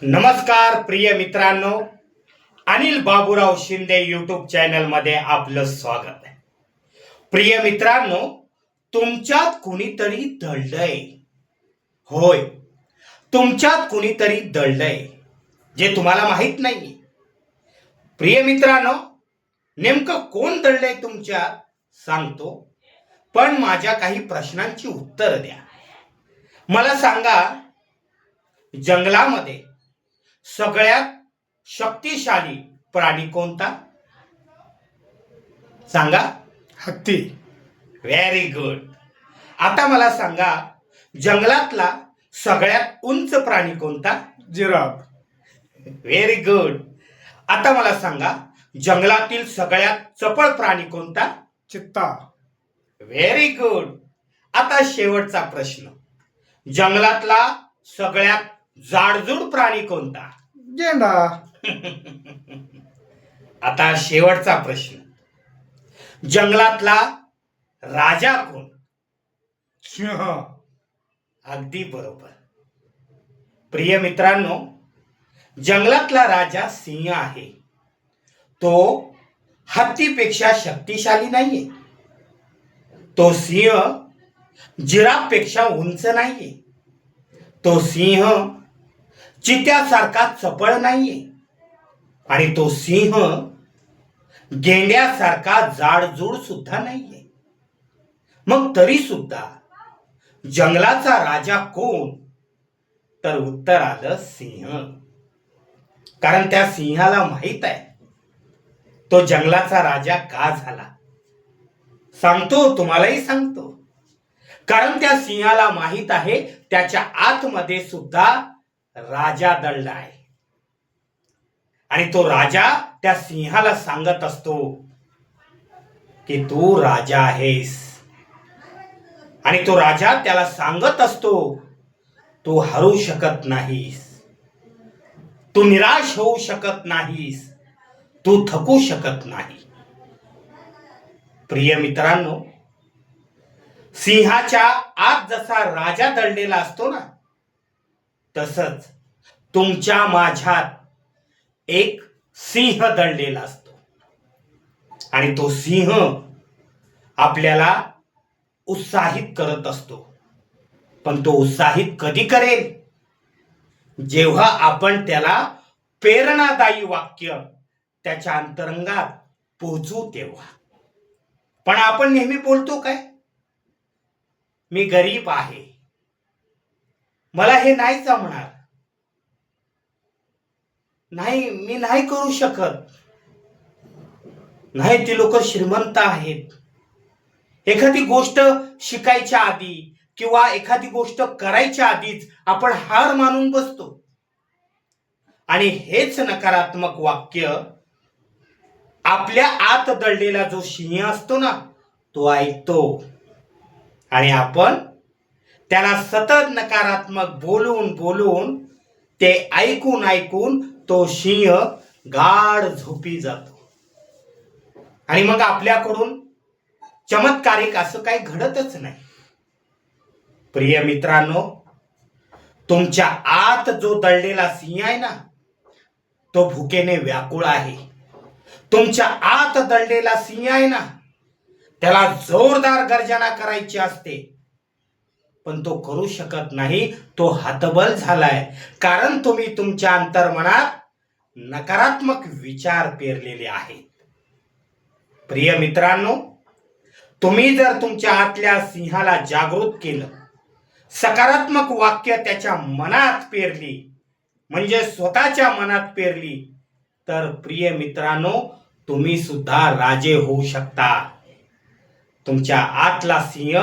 नमस्कार प्रिय मित्रांनो, अनिल बाबूराव शिंदे यूट्यूब चॅनल मध्ये आपलं स्वागत आहे. प्रिय मित्रांनो, तुमच्यात कुणीतरी दडलंय. होय, तुमच्यात कुणीतरी दडलंय जे तुम्हाला माहित नाही. प्रिय मित्रांनो, नेमकं कोण दडलंय तुमच्यात सांगतो, पण माझ्या काही प्रश्नांची उत्तर द्या. मला सांगा, जंगलामध्ये सगळ्यात शक्तिशाली प्राणी कोणता? सांगा. हत्ती. Very good. आता मला सांगा, जंगलातला सगळ्यात उंच प्राणी कोणता? जिराफ. Very good. आता मला सांगा, जंगलातील सगळ्यात चपळ प्राणी कोणता? चित्ता. Very good. आता शेवटचा प्रश्न, जंगलातला सगळ्यात जाडजूड प्राणी कोणता? गेंडा. आता शेवटचा प्रश्न, जंगलातला राजा कोण? सिंह. अगदी बरोबर. प्रिय मित्रांनो, जंगलातला राजा सिंह आहे. तो हत्तीपेक्षा शक्तिशाली नाहीये. तो सिंह जिराफपेक्षा उंच नाहीये. तो सिंह चित्यासारखा चपळ नाहीये. आणि तो सिंह गेंड्यासारखा जाडजूड सुद्धा नाहीये. मग तरी सुद्धा जंगलाचा राजा कोण? तर उत्तर आलं सिंह. कारण त्या सिंहाला माहित आहे तो जंगलाचा राजा का झाला. सांगतो, तुम्हालाही सांगतो. कारण त्या सिंहाला माहित आहे त्याच्या आतमध्ये सुद्धा राजा दडलाय. आणि तो राजा त्या सिंहाला सांगत असतो की तू राजा आहेस. आणि तो राजा त्याला सांगत असतो, तू हरू शकत नाहीस, तू निराश होऊ शकत नाहीस, तू थकू शकत नाही. प्रिय मित्रांनो, सिंहाच्या आत जसा राजा दडलेला असतो ना, तसंच तुमच्या माझ्यात एक सिंह दडलेला असतो. आणि तो सिंह आपल्याला उत्साहित करत असतो. पण तो उत्साहित कधी करेल? जेव्हा आपण त्याला प्रेरणादायी वाक्य त्याच्या अंतरंगात पोहोचू तेव्हा. पण आपण नेहमी बोलतो काय? मी गरीब आहे, मला हे नाही जमणार, नाही मी नाही करू शकत, नाही ती लोक श्रीमंत आहेत. एखादी गोष्ट शिकायच्या आधी किंवा एखादी गोष्ट करायच्या आधीच आपण हार मानून बसतो. आणि हेच नकारात्मक वाक्य आपल्या आत दडलेला जो सिंह असतो ना, तो ऐकतो. आणि आपण त्याला सतत नकारात्मक बोलून बोलून ते ऐकून ऐकून तो सिंह गाढ झोपी जातो. आणि मग आपल्याकडून चमत्कारिक असं काही घडतच नाही. प्रिय मित्रांनो, तुमच्या आत जो दडलेला सिंह आहे ना, तो भुकेने व्याकुळ आहे. तुमच्या आत दडलेला सिंह आहे ना, त्याला जोरदार गर्जना करायची असते, पण तो करू शकत नाही. तो हतबल झालाय. कारण तुम्ही तुमच्या अंतर्मनात नकारात्मक विचार पेरलेले आहेत. प्रिय मित्रांनो, तुम्ही जर तुमच्या आतल्या सिंहाला जागृत केलं, सकारात्मक वाक्य त्याच्या मनात पेरली, म्हणजे स्वतःच्या मनात पेरली, तर प्रिय मित्रांनो, तुम्ही सुद्धा राजे होऊ शकता. तुमच्या आतला सिंह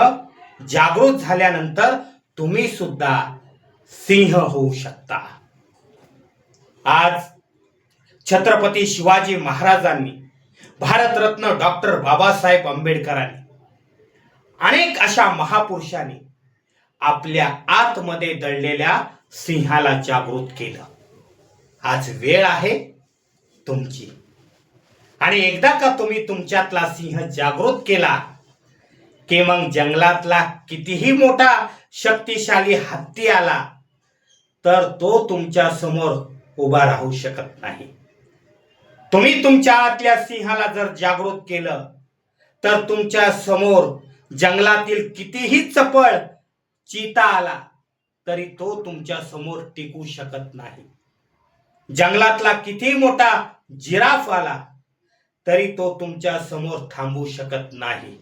जागृत झाल्यानंतर तुम्ही सुद्धा सिंह होऊ शकता. आज छत्रपती शिवाजी महाराजांनी, भारतरत्न डॉक्टर बाबासाहेब आंबेडकरांनी, अनेक अशा महापुरुषांनी आपल्या आतमध्ये दडलेल्या सिंहाला जागृत केलं. आज वेळ आहे तुमची. आणि एकदा का तुम्ही तुमच्यातला सिंह जागृत केला की मग जंगलातला कितीही मोठा शक्तिशाली हत्ती आला तर तो तुमच्या समोर उभा राहू शकत नाही. तुम्ही तुमच्या आतल्या सिंहाला जर जागृत केलं तर तुमच्या समोर जंगलातील कितीही चपळ चिता आला तरी तो तुमच्या समोर टिकू शकत नाही. जंगलातला किती मोठा जिराफ आला तरी तो तुमच्या समोर थांबू शकत नाही.